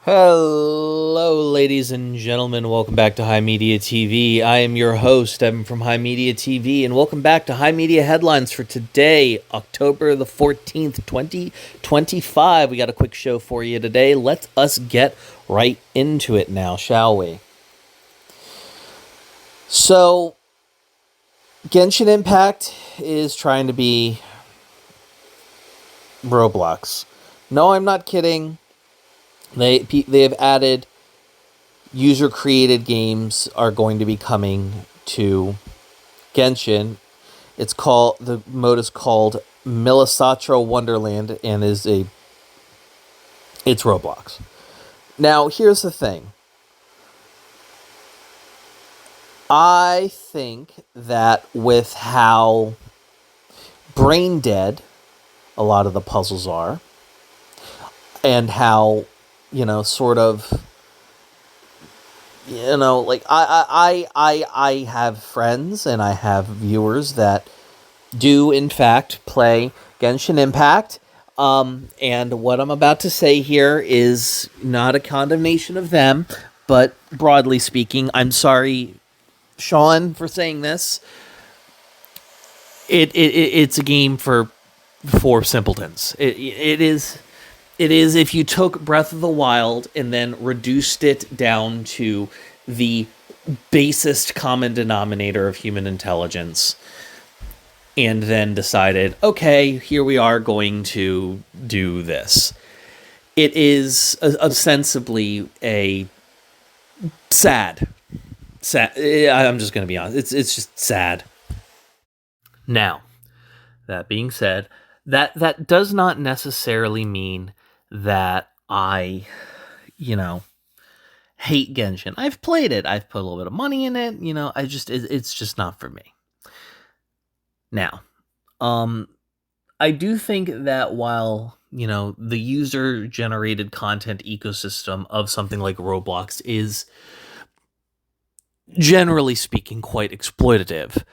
Hello, ladies and gentlemen. Welcome back to HIMediaTV. I am your host, Evan from HIMediaTV, and welcome back to HIMedia Headlines for today, October the 14th, 2025. We got a quick show for you today. Let us get right into it now, shall we? So, Genshin Impact is trying to be Roblox. No, I'm not kidding. They have added user-created games are going to be coming to Genshin. The mode is called Millisatra Wonderland and it's Roblox. Now, here's the thing. I think that with how brain dead a lot of the puzzles are, and how I have friends and I have viewers that do in fact play Genshin Impact. And what I'm about to say here is not a condemnation of them, but broadly speaking, I'm sorry, Sean, for saying this. It's a game for simpletons. It is if you took Breath of the Wild and then reduced it down to the basest common denominator of human intelligence and then decided, okay, here we are going to do this. It is ostensibly a sad. I'm just going to be honest. It's just sad. Now, that being said, that does not necessarily mean that I, hate Genshin. I've played it. I've put a little bit of money in it. It's just not for me. Now, I do think that while, the user-generated content ecosystem of something like Roblox is, generally speaking, quite exploitative,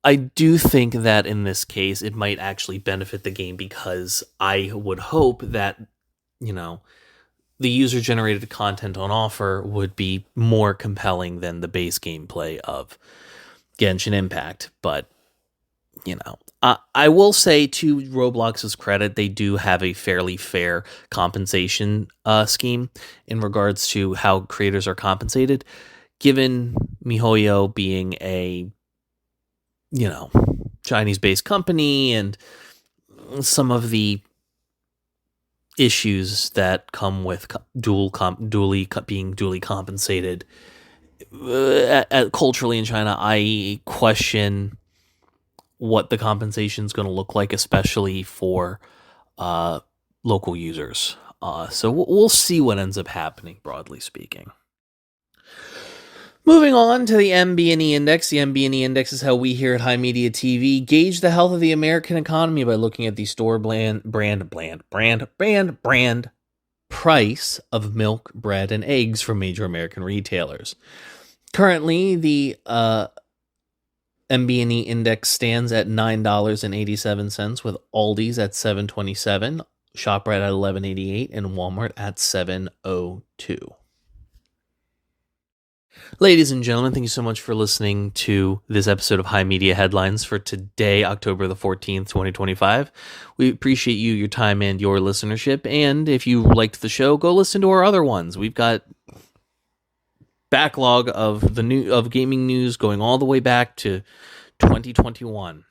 I do think that in this case, it might actually benefit the game because I would hope that, the user-generated content on offer would be more compelling than the base gameplay of Genshin Impact. But, I will say to Roblox's credit, they do have a fairly fair compensation scheme in regards to how creators are compensated, given MiHoYo being a Chinese-based company and some of the issues that come with being duly compensated culturally in China. I question what the compensation is going to look like, especially for local users. So we'll see what ends up happening, broadly speaking. Moving on to the MB&E Index. The MB&E Index is how we here at HIMediaTV gauge the health of the American economy by looking at the store brand price of milk, bread, and eggs from major American retailers. Currently, the MB&E Index stands at $9.87, with Aldi's at $7.27, ShopRite at $11.88, and Walmart at $7.02. Ladies and gentlemen, thank you so much for listening to this episode of HIMedia Headlines for today, October the 14th, 2025. We appreciate your time, and your listenership. And if you liked the show, go listen to our other ones. We've got backlog of gaming news going all the way back to 2021.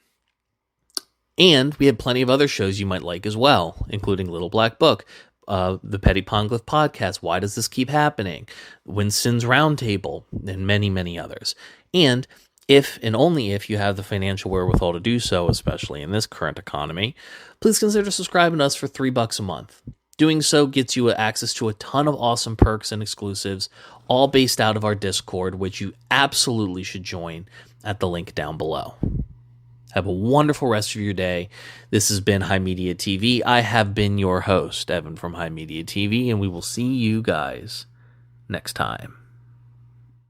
And we have plenty of other shows you might like as well, including Little Black Book, the Petty Ponglyph Podcast, Why Does This Keep Happening?, Winston's Roundtable, and many, many others. And if and only if you have the financial wherewithal to do so, especially in this current economy, please consider subscribing to us for $3 a month. Doing so gets you access to a ton of awesome perks and exclusives, all based out of our Discord, which you absolutely should join at the link down below. Have a wonderful rest of your day. This has been HIMediaTV. I have been your host, Evan from HIMediaTV, and we will see you guys next time.